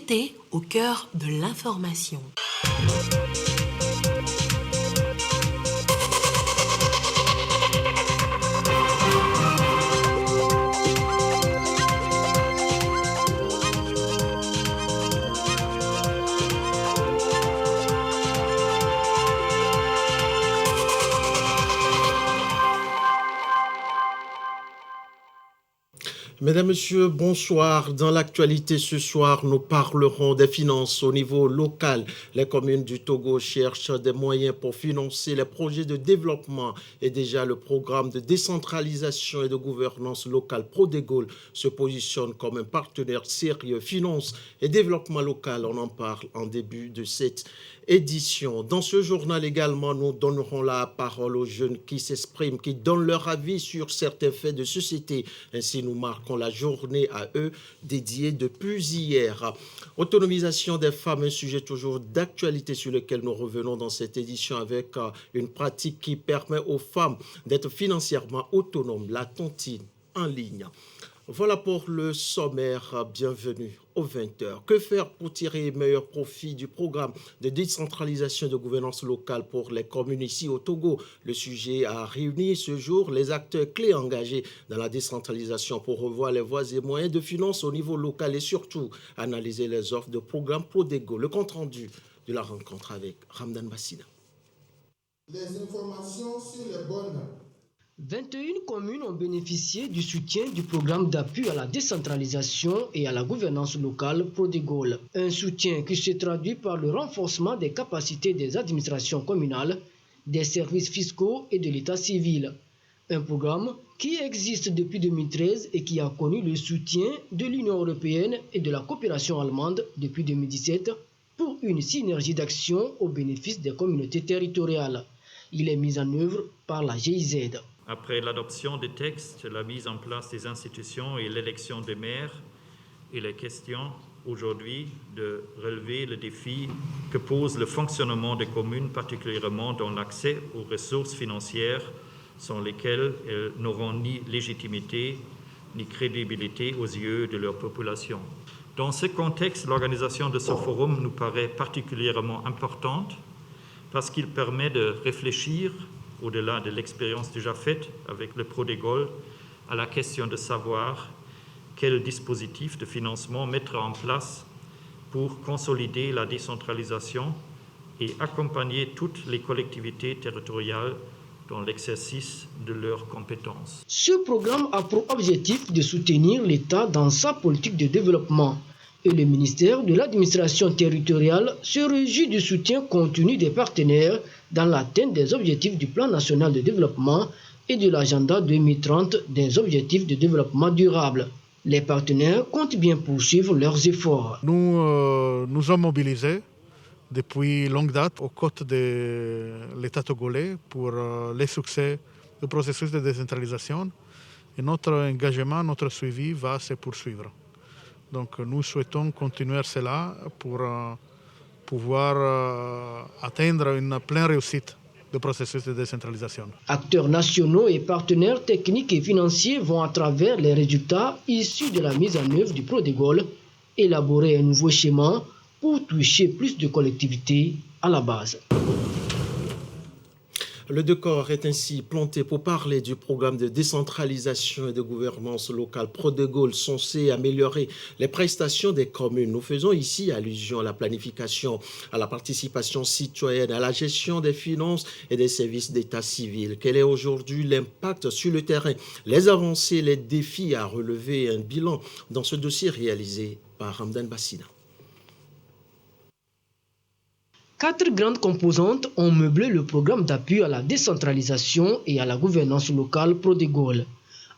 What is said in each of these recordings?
vérité au cœur de l'information. Mesdames, Messieurs, bonsoir. Dans l'actualité ce soir, nous parlerons des finances au niveau local. Les communes du Togo cherchent des moyens pour financer les projets de développement et déjà le programme de décentralisation et de gouvernance locale Prodégol se positionne comme un partenaire sérieux. Finance et développement local, on en parle en début de cette édition. Dans ce journal également, nous donnerons la parole aux jeunes qui s'expriment, qui donnent leur avis sur certains faits de société. Ainsi, nous marquons la journée à eux dédiée depuis hier. Autonomisation des femmes, un sujet toujours d'actualité sur lequel nous revenons dans cette édition avec une pratique qui permet aux femmes d'être financièrement autonomes, la tontine en ligne. Voilà pour le sommaire. Bienvenue aux 20h. Que faire pour tirer meilleur profit du programme de décentralisation et de gouvernance locale pour les communes ici au Togo? Le sujet a réuni ce jour les acteurs clés engagés dans la décentralisation pour revoir les voies et moyens de finances au niveau local et surtout analyser les offres de programme Prodégol. Le compte-rendu de la rencontre avec Ramdan Bassina. Les informations sur les bonnes 21 communes ont bénéficié du soutien du programme d'appui à la décentralisation et à la gouvernance locale Prodégol. Un soutien qui se traduit par le renforcement des capacités des administrations communales, des services fiscaux et de l'état civil. Un programme qui existe depuis 2013 et qui a connu le soutien de l'Union européenne et de la coopération allemande depuis 2017 pour une synergie d'action au bénéfice des communautés territoriales. Il est mis en œuvre par la GIZ. Après l'adoption des textes, la mise en place des institutions et l'élection des maires, il est question aujourd'hui de relever le défi que pose le fonctionnement des communes, particulièrement dans l'accès aux ressources financières sans lesquelles elles n'auront ni légitimité ni crédibilité aux yeux de leur population. Dans ce contexte, l'organisation de ce forum nous paraît particulièrement importante parce qu'il permet de réfléchir au-delà de l'expérience déjà faite avec le Prodégol, à la question de savoir quel dispositif de financement mettre en place pour consolider la décentralisation et accompagner toutes les collectivités territoriales dans l'exercice de leurs compétences. Ce programme a pour objectif de soutenir l'État dans sa politique de développement. Et le ministère de l'administration territoriale se réjouit du soutien continu des partenaires dans l'atteinte des objectifs du Plan national de développement et de l'agenda 2030 des objectifs de développement durable. Les partenaires comptent bien poursuivre leurs efforts. Nous nous sommes mobilisés depuis longue date aux côtés de l'État togolais pour les succès du processus de décentralisation. Et notre engagement, notre suivi va se poursuivre. Donc nous souhaitons continuer cela pour pouvoir atteindre une pleine réussite du processus de décentralisation. Acteurs nationaux et partenaires techniques et financiers vont à travers les résultats issus de la mise en œuvre du Prodégol élaborer un nouveau schéma pour toucher plus de collectivités à la base. Le décor est ainsi planté pour parler du programme de décentralisation et de gouvernance locale Prodégol censé améliorer les prestations des communes. Nous faisons ici allusion à la planification, à la participation citoyenne, à la gestion des finances et des services d'état civil. Quel est aujourd'hui l'impact sur le terrain, les avancées, les défis à relever, un bilan dans ce dossier réalisé par Ramdan Bassina. 4 grandes composantes ont meublé le programme d'appui à la décentralisation et à la gouvernance locale Prodégol.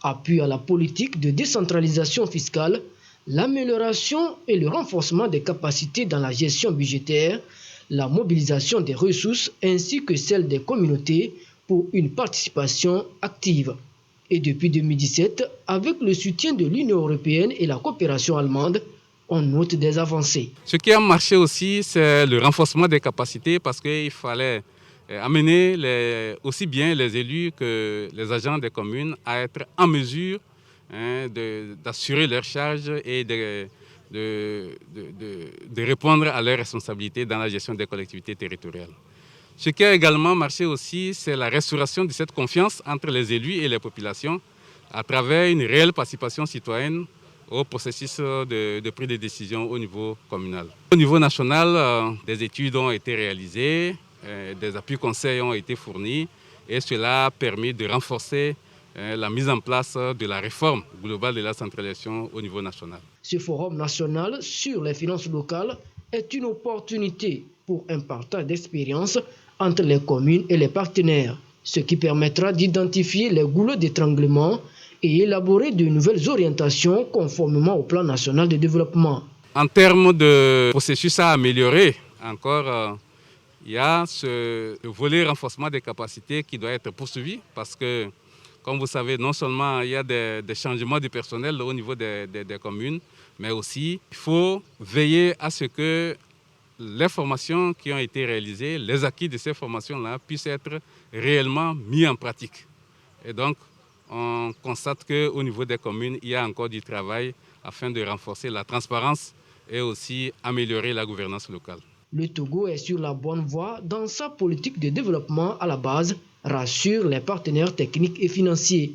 Appui à la politique de décentralisation fiscale, l'amélioration et le renforcement des capacités dans la gestion budgétaire, la mobilisation des ressources ainsi que celle des communautés pour une participation active. Et depuis 2017, avec le soutien de l'Union européenne et la coopération allemande, on note des avancées. Ce qui a marché aussi, c'est le renforcement des capacités parce qu'il fallait amener aussi bien les élus que les agents des communes à être en mesure d'assurer leurs charges et de de répondre à leurs responsabilités dans la gestion des collectivités territoriales. Ce qui a également marché aussi, c'est la restauration de cette confiance entre les élus et les populations à travers une réelle participation citoyenne au processus de prise de décision au niveau communal. Au niveau national, des études ont été réalisées, des appuis conseils ont été fournis et cela a permis de renforcer la mise en place de la réforme globale de la centralisation au niveau national. Ce forum national sur les finances locales est une opportunité pour un partage d'expériences entre les communes et les partenaires, ce qui permettra d'identifier les goulots d'étranglement et élaborer de nouvelles orientations conformément au plan national de développement. En termes de processus à améliorer, encore, il y a ce volet renforcement des capacités qui doit être poursuivi parce que, comme vous savez, non seulement il y a des changements de personnel au niveau des communes, mais aussi il faut veiller à ce que les formations qui ont été réalisées, les acquis de ces formations-là puissent être réellement mis en pratique. Et donc, on constate qu'au niveau des communes, il y a encore du travail afin de renforcer la transparence et aussi améliorer la gouvernance locale. Le Togo est sur la bonne voie dans sa politique de développement à la base, rassure les partenaires techniques et financiers.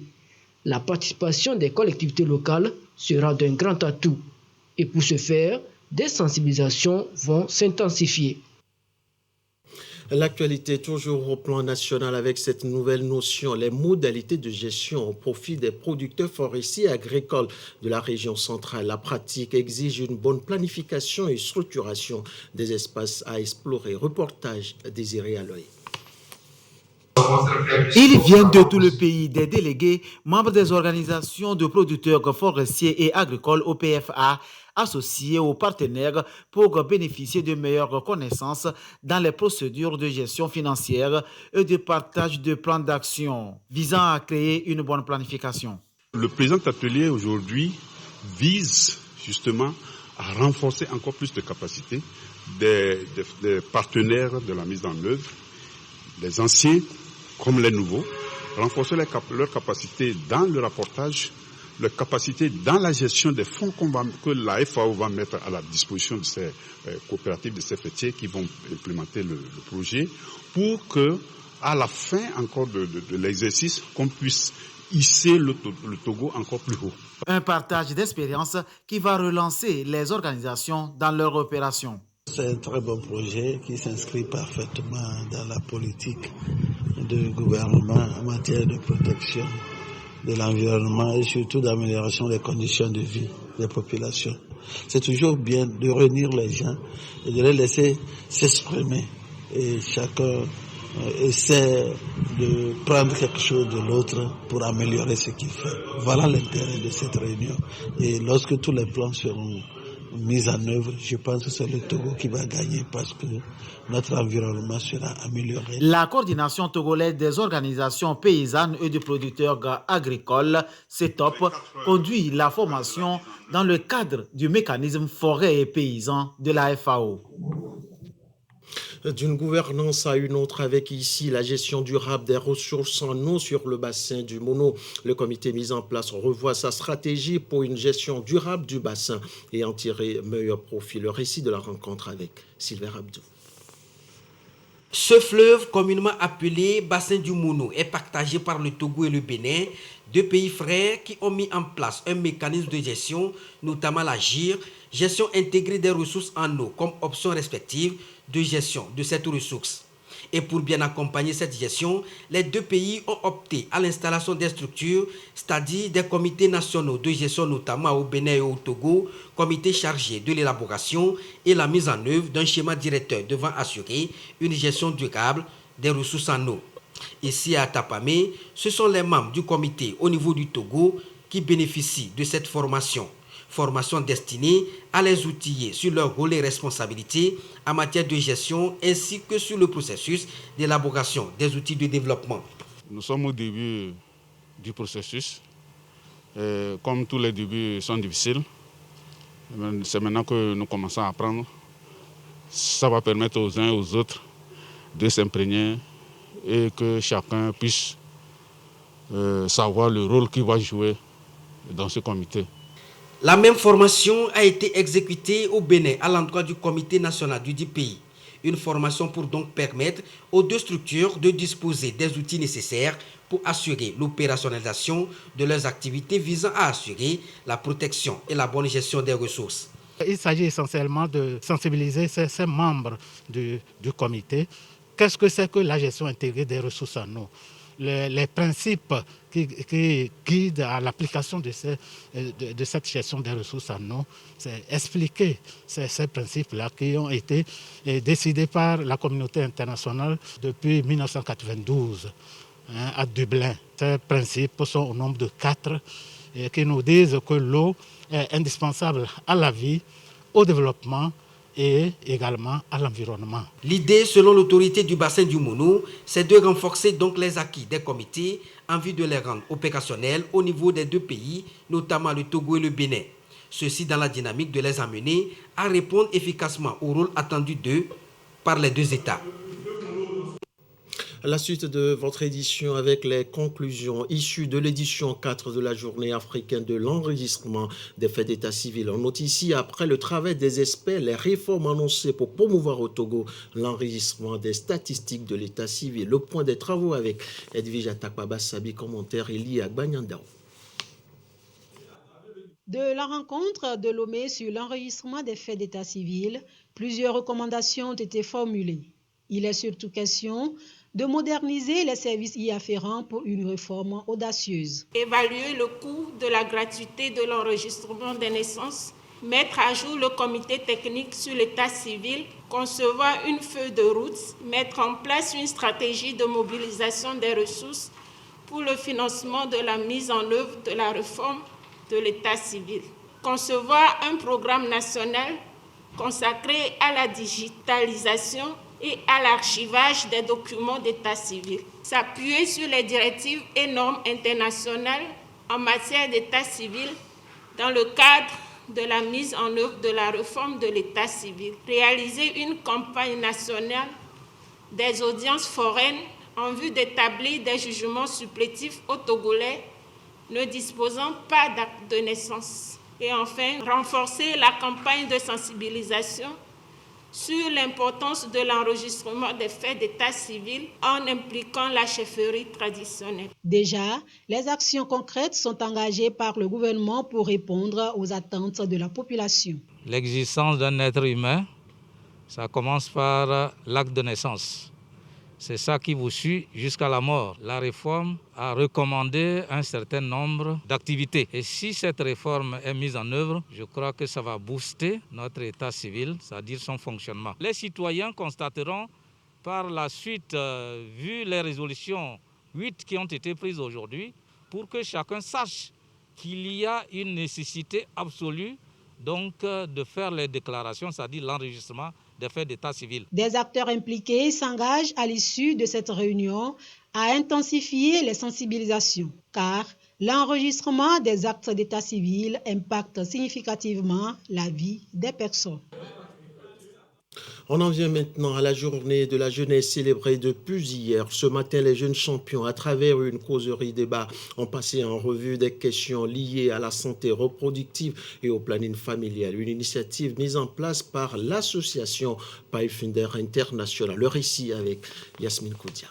La participation des collectivités locales sera d'un grand atout. Et pour ce faire, des sensibilisations vont s'intensifier. L'actualité toujours au plan national avec cette nouvelle notion, les modalités de gestion au profit des producteurs forestiers et agricoles de la région centrale. La pratique exige une bonne planification et structuration des espaces à explorer. Reportage Désiré Aloy. Ils viennent de tout le pays, des délégués, membres des organisations de producteurs forestiers et agricoles OPFA, associés aux partenaires pour bénéficier de meilleures connaissances dans les procédures de gestion financière et de partage de plans d'action visant à créer une bonne planification. Le présent atelier aujourd'hui vise justement à renforcer encore plus de capacités des partenaires de la mise en œuvre, les anciens comme les nouveaux, renforcer leurs capacités dans le rapportage, leurs capacités dans la gestion des fonds que la FAO va mettre à la disposition de ces coopératives, de ces fêtiers qui vont implémenter le projet, pour que, à la fin encore de l'exercice, qu'on puisse hisser le Togo encore plus haut. Un partage d'expérience qui va relancer les organisations dans leur opération. C'est un très bon projet qui s'inscrit parfaitement dans la politique du gouvernement en matière de protection de l'environnement et surtout d'amélioration des conditions de vie des populations. C'est toujours bien de réunir les gens et de les laisser s'exprimer. Et chacun essaie de prendre quelque chose de l'autre pour améliorer ce qu'il fait. Voilà l'intérêt de cette réunion. Et lorsque tous les plans seront mis en œuvre, je pense que c'est le Togo qui va gagner parce que notre environnement sera amélioré. La coordination togolaise des organisations paysannes et de producteurs agricoles, CETOP, conduit la formation dans le cadre du mécanisme forêt et paysan de la FAO. D'une gouvernance à une autre avec ici la gestion durable des ressources en eau sur le bassin du Mono. Le comité mis en place revoit sa stratégie pour une gestion durable du bassin et en tirer meilleur profit. Le récit de la rencontre avec Sylvain Abdou. Ce fleuve, communément appelé bassin du Mono, est partagé par le Togo et le Bénin, deux pays frères qui ont mis en place un mécanisme de gestion, notamment la GIR, gestion intégrée des ressources en eau comme option respective de gestion de cette ressource. Et pour bien accompagner cette gestion, les deux pays ont opté à l'installation des structures, c'est-à-dire des comités nationaux de gestion, notamment au Bénin et au Togo, comités chargés de l'élaboration et la mise en œuvre d'un schéma directeur devant assurer une gestion durable des ressources en eau. Ici à Tapamé, ce sont les membres du comité au niveau du Togo qui bénéficient de cette formation. Formation destinée à les outiller sur leurs rôles et responsabilités en matière de gestion ainsi que sur le processus d'élaboration des outils de développement. Nous sommes au début du processus. Comme tous les débuts sont difficiles, c'est maintenant que nous commençons à apprendre. Ça va permettre aux uns et aux autres de s'imprégner et que chacun puisse savoir le rôle qu'il va jouer dans ce comité. La même formation a été exécutée au Bénin à l'endroit du comité national du dit pays. Une formation pour donc permettre aux deux structures de disposer des outils nécessaires pour assurer l'opérationnalisation de leurs activités visant à assurer la protection et la bonne gestion des ressources. Il s'agit essentiellement de sensibiliser ces membres du comité. Qu'est-ce que c'est que la gestion intégrée des ressources en eau? Les principes qui guident à l'application de cette gestion des ressources en eau, c'est expliquer ces principes-là qui ont été décidés par la communauté internationale depuis 1992 à Dublin. Ces principes sont au nombre de 4 qui nous disent que l'eau est indispensable à la vie, au développement et également à l'environnement. L'idée, selon l'autorité du bassin du Mounou, c'est de renforcer donc les acquis des comités en vue de les rendre opérationnels au niveau des deux pays, notamment le Togo et le Bénin. Ceci dans la dynamique de les amener à répondre efficacement au rôle attendu d'eux par les deux États. À la suite de votre édition avec les conclusions issues de l'édition 4 de la Journée africaine de l'enregistrement des faits d'état civil. On note ici, après le travail des experts, les réformes annoncées pour promouvoir au Togo l'enregistrement des statistiques de l'état civil. Le point des travaux avec Edwige Atakpaba-Sabi, commentaire Elie Agbanyandao. De la rencontre de Lomé sur l'enregistrement des faits d'état civil, plusieurs recommandations ont été formulées. Il est surtout question de moderniser les services y afférents pour une réforme audacieuse. Évaluer le coût de la gratuité de l'enregistrement des naissances, mettre à jour le comité technique sur l'état civil, concevoir une feuille de route, mettre en place une stratégie de mobilisation des ressources pour le financement de la mise en œuvre de la réforme de l'état civil, concevoir un programme national consacré à la digitalisation et à l'archivage des documents d'état civil. S'appuyer sur les directives et normes internationales en matière d'état civil dans le cadre de la mise en œuvre de la réforme de l'état civil. Réaliser une campagne nationale des audiences foraines en vue d'établir des jugements supplétifs aux Togolais ne disposant pas d'acte de naissance. Et enfin, renforcer la campagne de sensibilisation sur l'importance de l'enregistrement des faits d'état civil en impliquant la chefferie traditionnelle. Déjà, les actions concrètes sont engagées par le gouvernement pour répondre aux attentes de la population. L'existence d'un être humain, ça commence par l'acte de naissance. C'est ça qui vous suit jusqu'à la mort. La réforme a recommandé un certain nombre d'activités. Et si cette réforme est mise en œuvre, je crois que ça va booster notre état civil, c'est-à-dire son fonctionnement. Les citoyens constateront par la suite, vu les résolutions 8 qui ont été prises aujourd'hui, pour que chacun sache qu'il y a une nécessité absolue donc, de faire les déclarations, c'est-à-dire l'enregistrement des faits d'état civil. Des acteurs impliqués s'engagent à l'issue de cette réunion à intensifier les sensibilisations, car l'enregistrement des actes d'état civil impacte significativement la vie des personnes. On en vient maintenant à la journée de la jeunesse célébrée depuis hier. Ce matin, les jeunes champions, à travers une causerie débat, ont passé en revue des questions liées à la santé reproductive et au planning familial. Une initiative mise en place par l'association Pathfinder International. Le récit avec Yasmine Koudia.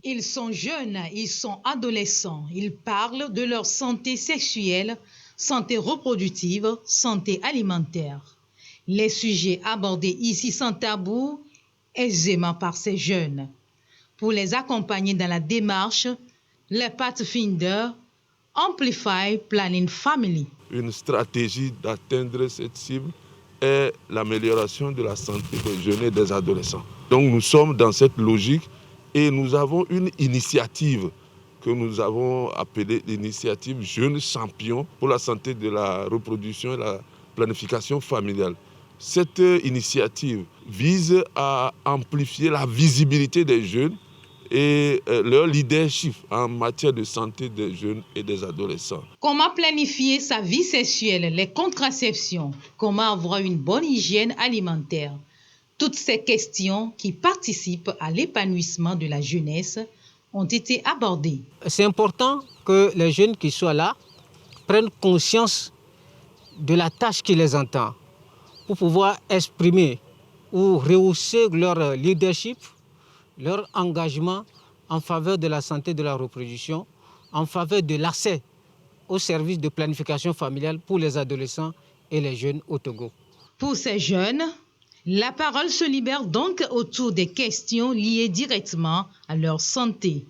Ils sont jeunes, ils sont adolescents. Ils parlent de leur santé sexuelle, santé reproductive, santé alimentaire. Les sujets abordés ici sont tabous aisément par ces jeunes. Pour les accompagner dans la démarche, les Pathfinder Amplify Planning Family. Une stratégie d'atteindre cette cible est l'amélioration de la santé des jeunes et des adolescents. Donc nous sommes dans cette logique et nous avons une initiative que nous avons appelée l'initiative Jeunes Champions pour la santé de la reproduction et la planification familiale. Cette initiative vise à amplifier la visibilité des jeunes et leur leadership en matière de santé des jeunes et des adolescents. Comment planifier sa vie sexuelle, les contraceptions, comment avoir une bonne hygiène alimentaire? Toutes ces questions qui participent à l'épanouissement de la jeunesse ont été abordées. C'est important que les jeunes qui soient là prennent conscience de la tâche qui les attend pour pouvoir exprimer ou rehausser leur leadership, leur engagement en faveur de la santé de la reproduction, en faveur de l'accès aux services de planification familiale pour les adolescents et les jeunes au Togo. Pour ces jeunes, la parole se libère donc autour des questions liées directement à leur santé.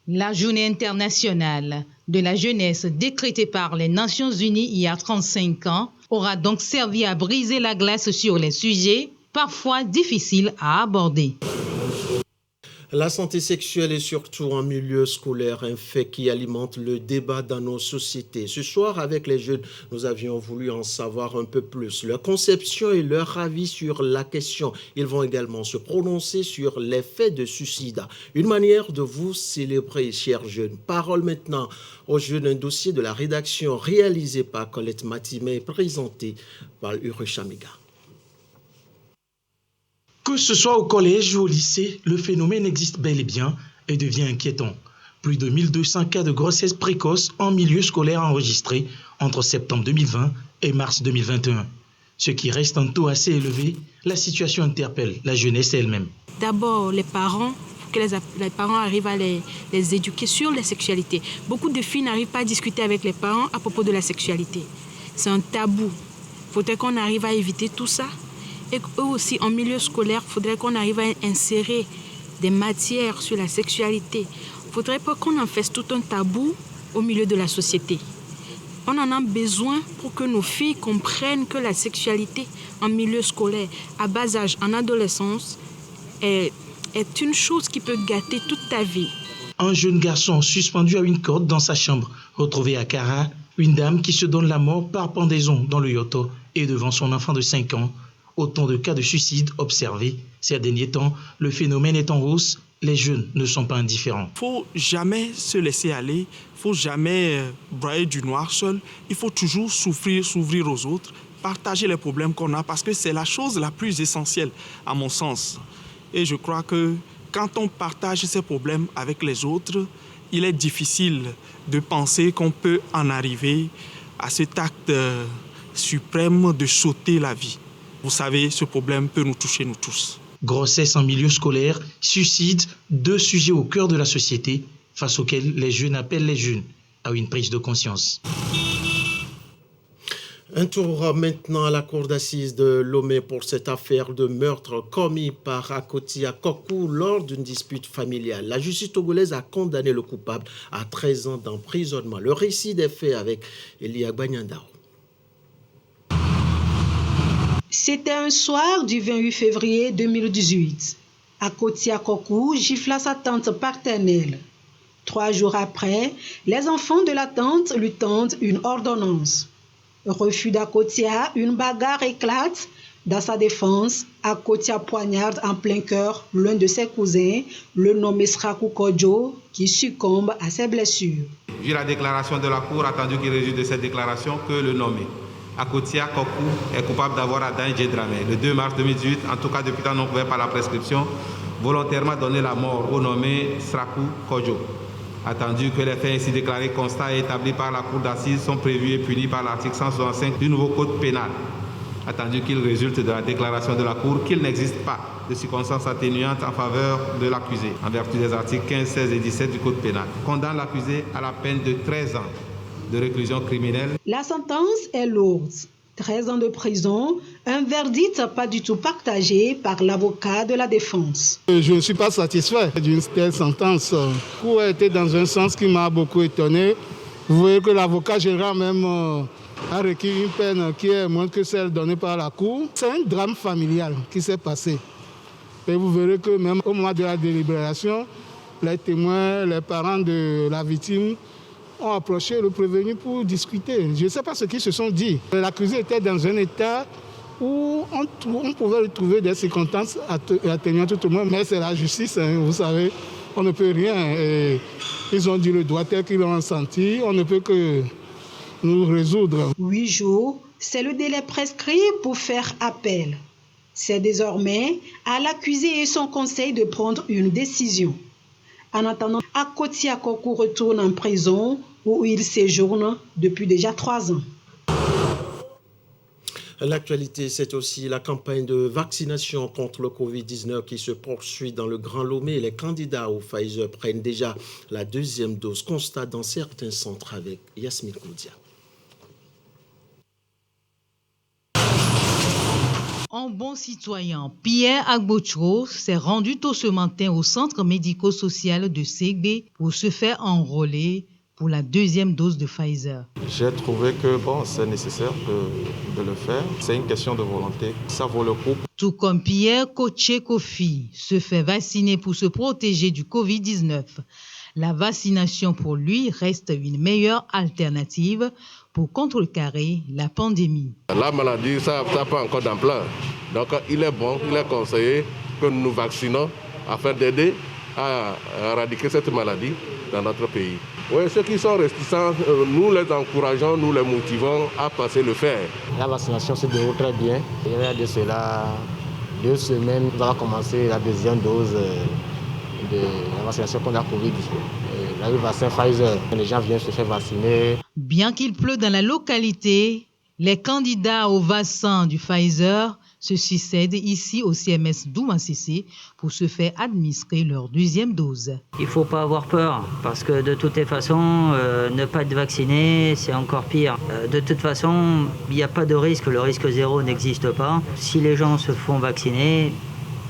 La journée internationale de la jeunesse décrétée par les Nations Unies il y a 35 ans aura donc servi à briser la glace sur les sujets parfois difficiles à aborder. La santé sexuelle est surtout en milieu scolaire un fait qui alimente le débat dans nos sociétés. Ce soir, avec les jeunes, nous avions voulu en savoir un peu plus. Leur conception et leur avis sur la question. Ils vont également se prononcer sur les faits de suicide. Une manière de vous célébrer, chers jeunes. Parole maintenant aux jeunes, un dossier de la rédaction réalisé par Colette Matimé et présenté par Ure Chamiga. Que ce soit au collège ou au lycée, le phénomène existe bel et bien et devient inquiétant. Plus de 1200 cas de grossesse précoce en milieu scolaire enregistrés entre septembre 2020 et mars 2021. Ce qui reste un taux assez élevé, la situation interpelle la jeunesse elle-même. D'abord, les parents, que les parents arrivent à les éduquer sur la sexualité. Beaucoup de filles n'arrivent pas à discuter avec les parents à propos de la sexualité. C'est un tabou. Il faudrait qu'on arrive à éviter tout ça. Et eux aussi, en milieu scolaire, il faudrait qu'on arrive à insérer des matières sur la sexualité. Il ne faudrait pas qu'on en fasse tout un tabou au milieu de la société. On en a besoin pour que nos filles comprennent que la sexualité en milieu scolaire, à bas âge, en adolescence, est une chose qui peut gâter toute ta vie. Un jeune garçon suspendu à une corde dans sa chambre, retrouvé à Kara, une dame qui se donne la mort par pendaison dans le Yoto et devant son enfant de 5 ans. Autant de cas de suicide observés. Ces derniers temps, le phénomène est en hausse. Les jeunes ne sont pas indifférents. Il ne faut jamais se laisser aller. Il ne faut jamais broyer du noir seul. Il faut toujours s'ouvrir aux autres, partager les problèmes qu'on a parce que c'est la chose la plus essentielle à mon sens. Et je crois que quand on partage ces problèmes avec les autres, il est difficile de penser qu'on peut en arriver à cet acte suprême de sauter la vie. Vous savez, ce problème peut nous toucher, nous tous. Grossesse en milieu scolaire, suicide, 2 sujets au cœur de la société face auxquels les jeunes appellent les jeunes à une prise de conscience. Un tour maintenant à la cour d'assises de Lomé pour cette affaire de meurtre commis par Akoti Akokou lors d'une dispute familiale. La justice togolaise a condamné le coupable à 13 ans d'emprisonnement. Le récit des faits avec Elia Banyandao. C'était un soir du 28 février 2018. Akoti Akokou gifla sa tante paternelle. 3 jours après, les enfants de la tante lui tendent une ordonnance. Refus d'Akotia, une bagarre éclate. Dans sa défense, Akotia poignarde en plein cœur l'un de ses cousins, le nommé Srakou Kodjo, qui succombe à ses blessures. Vu la déclaration de la Cour, attendu qu'il résulte de cette déclaration que le nommé Akotia Kokou est coupable d'avoir à Djedramé, le 2 mars 2018, en tout cas depuis temps non couvert par la prescription, volontairement donné la mort au nommé Srakou Kodjo. Attendu que les faits ainsi déclarés, constats et établis par la Cour d'assises sont prévus et punis par l'article 165 du nouveau Code pénal. Attendu qu'il résulte de la déclaration de la Cour qu'il n'existe pas de circonstances atténuantes en faveur de l'accusé, en vertu des articles 15, 16 et 17 du Code pénal. Condamne l'accusé à la peine de 13 ans de réclusion criminelle. La sentence est lourde. 13 ans de prison, un verdict pas du tout partagé par l'avocat de la défense. Je ne suis pas satisfait d'une telle sentence. La Cour a été dans un sens qui m'a beaucoup étonné. Vous voyez que l'avocat général même a requis une peine qui est moins que celle donnée par la Cour. C'est un drame familial qui s'est passé. Et vous verrez que même au moment de la délibération, les témoins, les parents de la victime ont approché le prévenu pour discuter. Je ne sais pas ce qu'ils se sont dit. L'accusé était dans un état où on pouvait retrouver des circonstances atténuantes tout le monde, mais c'est la justice, hein, vous savez, on ne peut rien. Et ils ont dit le droit tel qu'ils l'ont senti, on ne peut que nous résoudre. 8 jours, c'est le délai prescrit pour faire appel. C'est désormais à l'accusé et son conseil de prendre une décision. En attendant, Akoti Akokou retourne en prison où il séjourne depuis déjà 3 ans. L'actualité, c'est aussi la campagne de vaccination contre le Covid-19 qui se poursuit dans le Grand Lomé. Les candidats au Pfizer prennent déjà la 2e dose, constat dans certains centres avec Yasmine Koudia. En bon citoyen, Pierre Agbocho s'est rendu tôt ce matin au centre médico-social de Ségbe pour se faire enrôler pour la 2e dose de Pfizer. J'ai trouvé que c'est nécessaire de le faire. C'est une question de volonté. Ça vaut le coup. Tout comme Pierre Kofi se fait vacciner pour se protéger du Covid-19. La vaccination pour lui reste une meilleure alternative pour contrecarrer la pandémie. La maladie, ça n'a pas encore d'ampleur. Donc il est conseillé que nous nous vaccinons afin d'aider à éradiquer cette maladie dans notre pays. Oui, ceux qui sont réticents, nous les encourageons, nous les motivons à passer le fer. La vaccination se déroule très bien. Il y a de cela 2 semaines, nous allons commencer la 2e dose de la vaccination contre la Covid. Le vaccin Pfizer, les gens viennent se faire vacciner. Bien qu'il pleut dans la localité, les candidats au vaccin du Pfizer se succèdent ici au CMS d'Oumassissé pour se faire administrer leur 2e dose. Il ne faut pas avoir peur parce que de toutes les façons, ne pas être vacciné, c'est encore pire. De toute façon, il n'y a pas de risque, le risque zéro n'existe pas. Si les gens se font vacciner,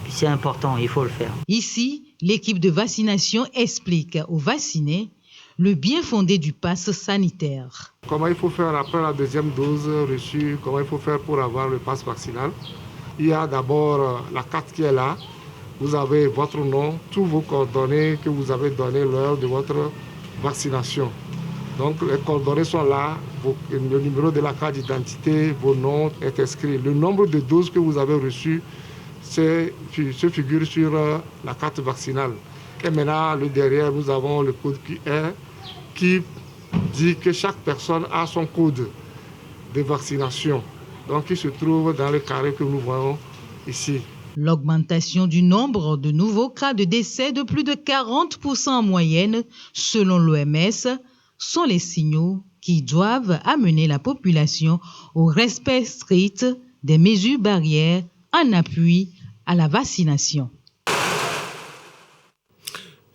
c'est important, il faut le faire. Ici, l'équipe de vaccination explique aux vaccinés le bien fondé du pass sanitaire. Comment il faut faire après la 2e dose reçue, comment il faut faire pour avoir le pass vaccinal. Il y a d'abord la carte qui est là. Vous avez votre nom, tous vos coordonnées que vous avez données lors de votre vaccination. Donc les coordonnées sont là, le numéro de la carte d'identité, vos noms est inscrit. Le nombre de doses que vous avez reçues se figure sur la carte vaccinale. Et maintenant, le derrière, nous avons le code QR qui dit que chaque personne a son code de vaccination. Donc, il se trouve dans le carré que nous voyons ici. L'augmentation du nombre de nouveaux cas de décès de plus de 40% en moyenne, selon l'OMS, sont les signaux qui doivent amener la population au respect strict des mesures barrières en appui à la vaccination.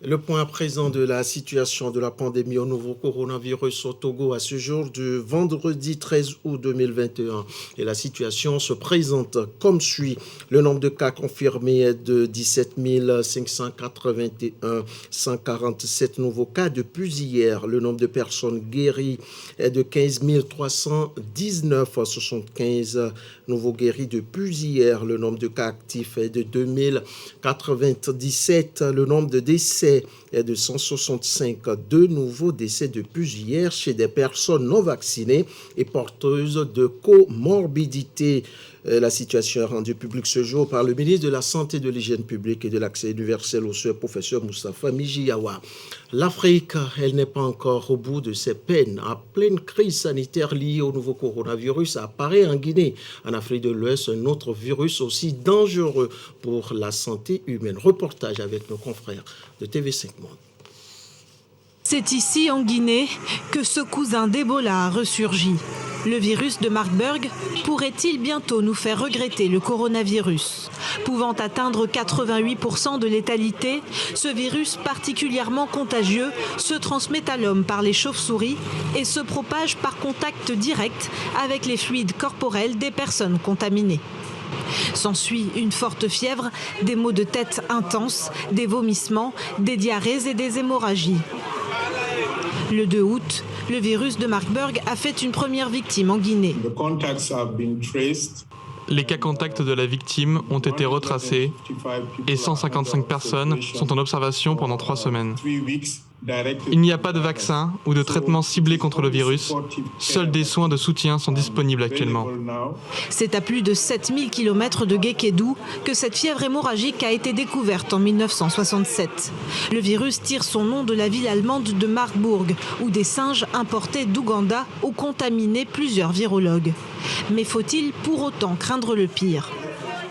Le point à présent de la situation de la pandémie au nouveau coronavirus au Togo à ce jour du vendredi 13 août 2021. Et la situation se présente comme suit. Le nombre de cas confirmés est de 17 581, 147 nouveaux cas depuis hier. Le nombre de personnes guéries est de 15 319, 75 nouveaux guéris depuis hier. Le nombre de cas actifs est de 2097. Le nombre de décès est de 165, 2 nouveaux décès depuis hier chez des personnes non vaccinées et porteuses de comorbidité. La situation est rendue publique ce jour par le ministre de la Santé, de l'Hygiène publique et de l'Accès universel aux soins, professeur Moustapha Mijiyawa. L'Afrique, elle n'est pas encore au bout de ses peines. En pleine crise sanitaire liée au nouveau coronavirus, apparaît en Guinée, en Afrique de l'Ouest, un autre virus aussi dangereux pour la santé humaine. Reportage avec nos confrères de TV5 Monde. C'est ici, en Guinée, que ce cousin d'Ebola a ressurgi. Le virus de Marburg pourrait-il bientôt nous faire regretter le coronavirus? Pouvant atteindre 88% de létalité, ce virus particulièrement contagieux se transmet à l'homme par les chauves-souris et se propage par contact direct avec les fluides corporels des personnes contaminées. S'ensuit une forte fièvre, des maux de tête intenses, des vomissements, des diarrhées et des hémorragies. Le 2 août, le virus de Marburg a fait une première victime en Guinée. Les cas contacts de la victime ont été retracés et 155 personnes sont en observation pendant 3 semaines. Il n'y a pas de vaccin ou de traitement ciblé contre le virus. Seuls des soins de soutien sont disponibles actuellement. C'est à plus de 7000 km de Guékédou que cette fièvre hémorragique a été découverte en 1967. Le virus tire son nom de la ville allemande de Marburg, où des singes importés d'Ouganda ont contaminé plusieurs virologues. Mais faut-il pour autant craindre le pire ?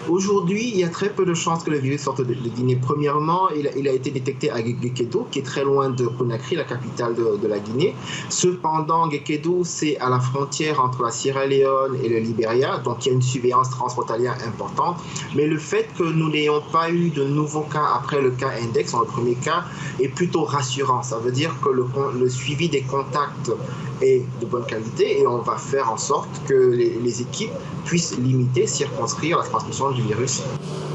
Aujourd'hui, il y a très peu de chances que le virus sorte de Guinée. Premièrement, il a été détecté à Guékédou, qui est très loin de Conakry, la capitale de la Guinée. Cependant, Guékédou, c'est à la frontière entre la Sierra Leone et le Libéria, donc il y a une surveillance transfrontalière importante. Mais le fait que nous n'ayons pas eu de nouveaux cas après le cas index, le premier cas, est plutôt rassurant. Ça veut dire que le suivi des contacts est de bonne qualité et on va faire en sorte que les équipes puissent limiter, circonscrire la transmission du virus.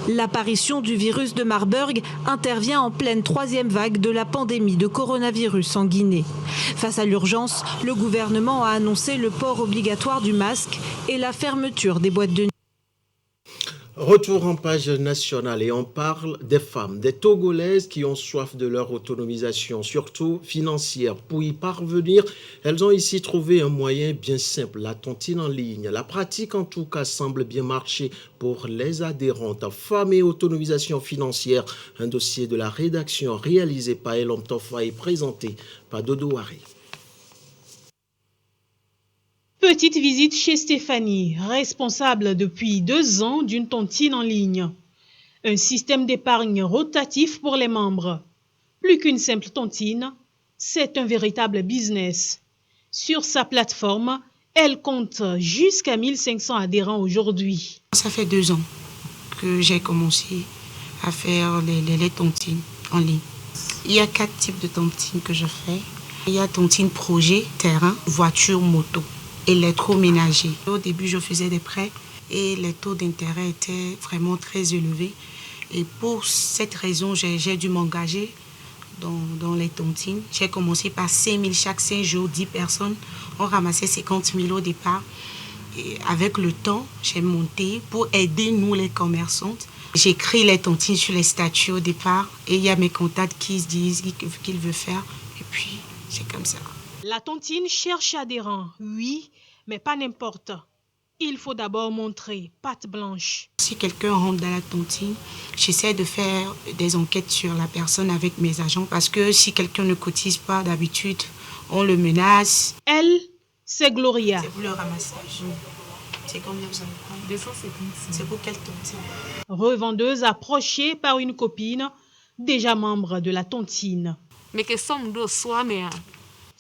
L'apparition du virus de Marburg intervient en pleine 3e vague de la pandémie de coronavirus en Guinée. Face à l'urgence, le gouvernement a annoncé le port obligatoire du masque et la fermeture des boîtes de nuit. Retour en page nationale et on parle des femmes, des Togolaises qui ont soif de leur autonomisation, surtout financière. Pour y parvenir, elles ont ici trouvé un moyen bien simple, la tontine en ligne. La pratique en tout cas semble bien marcher pour les adhérentes. Femmes et autonomisation financière, un dossier de la rédaction réalisé par Elom Tofa et présenté par Dodo Harry. Petite visite chez Stéphanie, responsable depuis 2 ans d'une tontine en ligne. Un système d'épargne rotatif pour les membres. Plus qu'une simple tontine, c'est un véritable business. Sur sa plateforme, elle compte jusqu'à 1500 adhérents aujourd'hui. Ça fait 2 ans que j'ai commencé à faire les tontines en ligne. Il y a 4 types de tontines que je fais. Il y a tontine projet, terrain, voiture, moto. Électroménager. Au début, je faisais des prêts et les taux d'intérêt étaient vraiment très élevés. Et pour cette raison, j'ai dû m'engager dans les tontines. J'ai commencé par 5 000 chaque 5 jours, 10 personnes. On ramassait 50 000 au départ. Et avec le temps, j'ai monté pour aider nous, les commerçantes. J'écris les tontines sur les statuts au départ et il y a mes contacts qui se disent qu'ils veulent faire. Et puis, c'est comme ça. La tontine cherche adhérents, oui, mais pas n'importe. Il faut d'abord montrer patte blanche. Si quelqu'un rentre dans la tontine, j'essaie de faire des enquêtes sur la personne avec mes agents parce que si quelqu'un ne cotise pas d'habitude, on le menace. Elle, c'est Gloria. C'est pour le ramassage. C'est combien vous avez prendre? 250. C'est pour quelle tontine? Revendeuse approchée par une copine, déjà membre de la tontine. Mais que somme de soi, mais...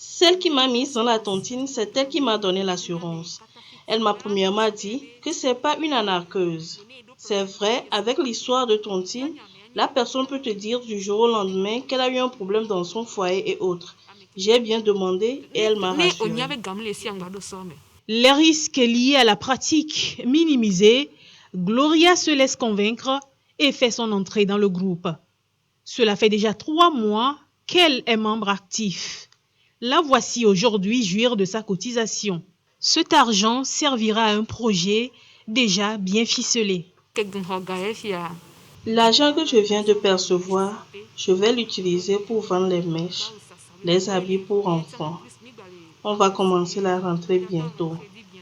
Celle qui m'a mise dans la tontine, c'est elle qui m'a donné l'assurance. Elle m'a premièrement dit que ce n'est pas une anarqueuse. C'est vrai, avec l'histoire de tontine, la personne peut te dire du jour au lendemain qu'elle a eu un problème dans son foyer et autres. J'ai bien demandé et elle m'a rassuré. Les risques liés à la pratique minimisés, Gloria se laisse convaincre et fait son entrée dans le groupe. Cela fait déjà 3 mois qu'elle est membre actif. La voici aujourd'hui jouir de sa cotisation. Cet argent servira à un projet déjà bien ficelé. L'argent que je viens de percevoir, je vais l'utiliser pour vendre les mèches, les habits pour enfants. On va commencer la rentrée bientôt.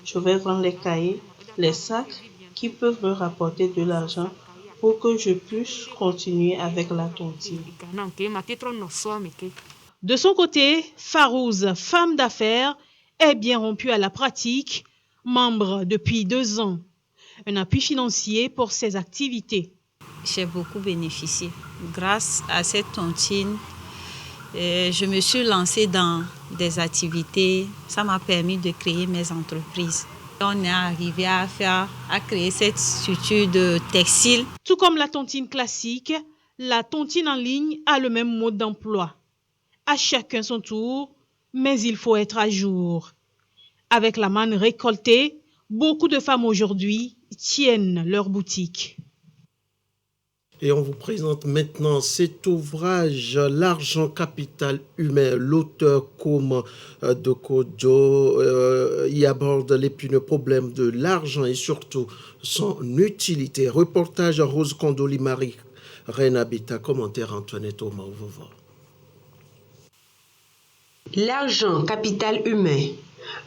Je vais vendre les cahiers, les sacs qui peuvent me rapporter de l'argent pour que je puisse continuer avec la tontine. De son côté, Farouz, femme d'affaires, est bien rompue à la pratique, membre depuis 2 ans. Un appui financier pour ses activités. J'ai beaucoup bénéficié. Grâce à cette tontine, je me suis lancée dans des activités. Ça m'a permis de créer mes entreprises. On est arrivé à créer cette structure de textile. Tout comme la tontine classique, la tontine en ligne a le même mode d'emploi. À chacun son tour, mais il faut être à jour. Avec la manne récoltée, beaucoup de femmes aujourd'hui tiennent leur boutique. Et on vous présente maintenant cet ouvrage, L'argent capital humain. L'auteur Koum Dokodjo y aborde l'épineux problème de l'argent et surtout son utilité. Reportage Rose Kondoli Marie Reine Habitat, commentaire Antoinette Omar-Vovo. L'argent capital humain.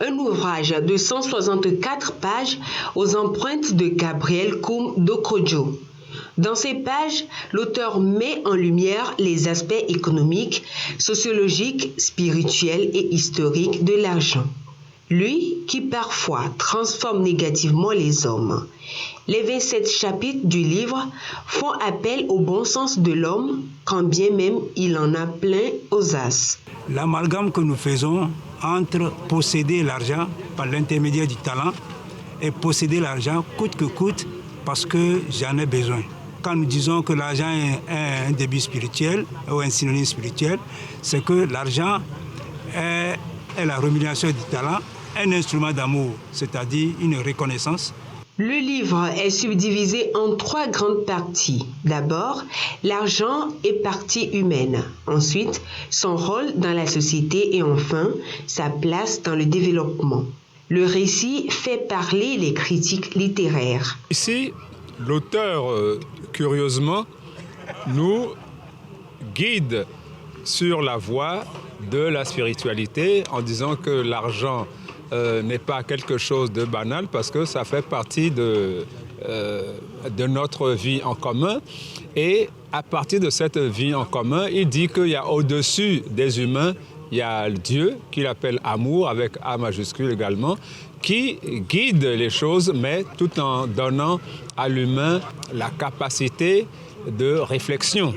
Un ouvrage de 164 pages aux empreintes de Gabriel Koum Dokodjo. Dans ces pages, l'auteur met en lumière les aspects économiques, sociologiques, spirituels et historiques de l'argent. Lui qui parfois transforme négativement les hommes. Les 27 chapitres du livre font appel au bon sens de l'homme, quand bien même il en a plein aux as. L'amalgame que nous faisons entre posséder l'argent par l'intermédiaire du talent et posséder l'argent coûte que coûte parce que j'en ai besoin. Quand nous disons que l'argent est un début spirituel ou un synonyme spirituel, c'est que l'argent est la rémunération du talent, un instrument d'amour, c'est-à-dire une reconnaissance. Le livre est subdivisé en 3 grandes parties. D'abord, l'argent et partie humaine. Ensuite, son rôle dans la société et enfin, sa place dans le développement. Le récit fait parler les critiques littéraires. Ici, l'auteur, curieusement, nous guide sur la voie de la spiritualité en disant que l'argent n'est pas quelque chose de banal parce que ça fait partie de notre vie en commun. Et à partir de cette vie en commun, il dit qu'il y a au-dessus des humains, il y a Dieu qu'il appelle amour, avec A majuscule également, qui guide les choses, mais tout en donnant à l'humain la capacité de réflexion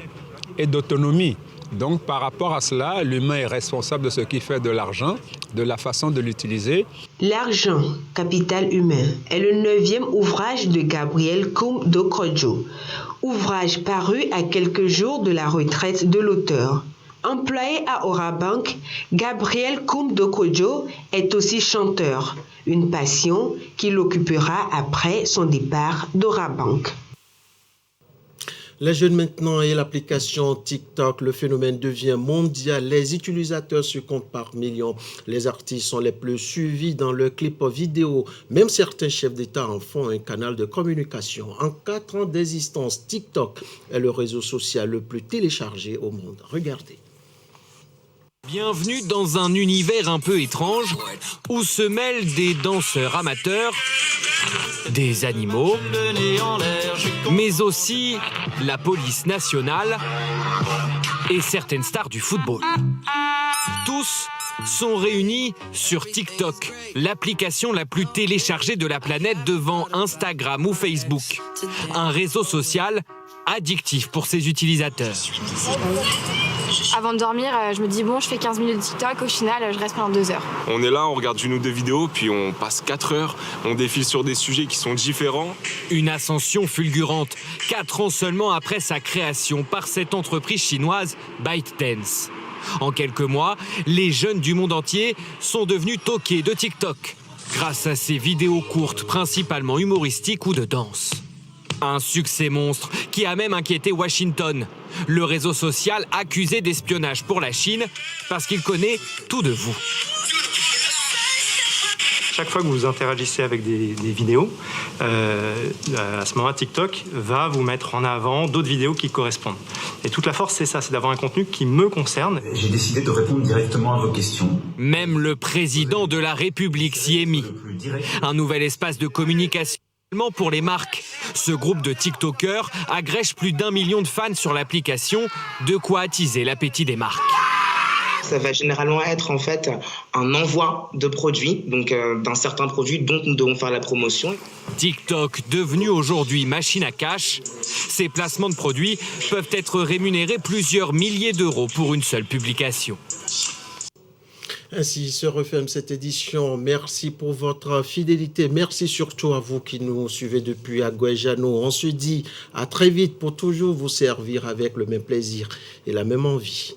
et d'autonomie. Donc par rapport à cela, l'humain est responsable de ce qu'il fait de l'argent, de la façon de l'utiliser. L'argent, capital humain, est le 9e ouvrage de Gabriel Koum Dokrodjo, ouvrage paru à quelques jours de la retraite de l'auteur. Employé à Orabank, Gabriel Koum Dokrodjo est aussi chanteur, une passion qui l'occupera après son départ d'Orabank. Les jeunes maintenant et l'application TikTok, le phénomène devient mondial. Les utilisateurs se comptent par millions. Les artistes sont les plus suivis dans leurs clips vidéo. Même certains chefs d'État en font un canal de communication. En 4 ans d'existence, TikTok est le réseau social le plus téléchargé au monde. Regardez. Bienvenue dans un univers un peu étrange où se mêlent des danseurs amateurs, des animaux, mais aussi la police nationale et certaines stars du football. Tous sont réunis sur TikTok, l'application la plus téléchargée de la planète devant Instagram ou Facebook. Un réseau social addictif pour ses utilisateurs. Avant de dormir, je me dis bon, je fais 15 minutes de TikTok, au final, je reste pendant 2 heures. On est là, on regarde une ou deux vidéos, puis on passe 4 heures, on défile sur des sujets qui sont différents. Une ascension fulgurante, 4 ans seulement après sa création par cette entreprise chinoise ByteDance. En quelques mois, les jeunes du monde entier sont devenus toqués de TikTok, grâce à ces vidéos courtes, principalement humoristiques ou de danse. Un succès monstre qui a même inquiété Washington, le réseau social accusé d'espionnage pour la Chine parce qu'il connaît tout de vous. Chaque fois que vous interagissez avec des vidéos, à ce moment-là, TikTok va vous mettre en avant d'autres vidéos qui correspondent. Et toute la force, c'est ça, c'est d'avoir un contenu qui me concerne. J'ai décidé de répondre directement à vos questions. Même le président de la République s'y est mis. Un nouvel espace de communication pour les marques. Ce groupe de TikTokers agrège plus d'1 million de fans sur l'application, de quoi attiser l'appétit des marques. Ça va généralement être en fait un envoi de produits, donc d'un certain produit dont nous devons faire la promotion. TikTok, devenu aujourd'hui machine à cash, ces placements de produits peuvent être rémunérés plusieurs milliers d'euros pour une seule publication. Ainsi se referme cette édition. Merci pour votre fidélité. Merci surtout à vous qui nous suivez depuis Aguejano. On se dit à très vite pour toujours vous servir avec le même plaisir et la même envie.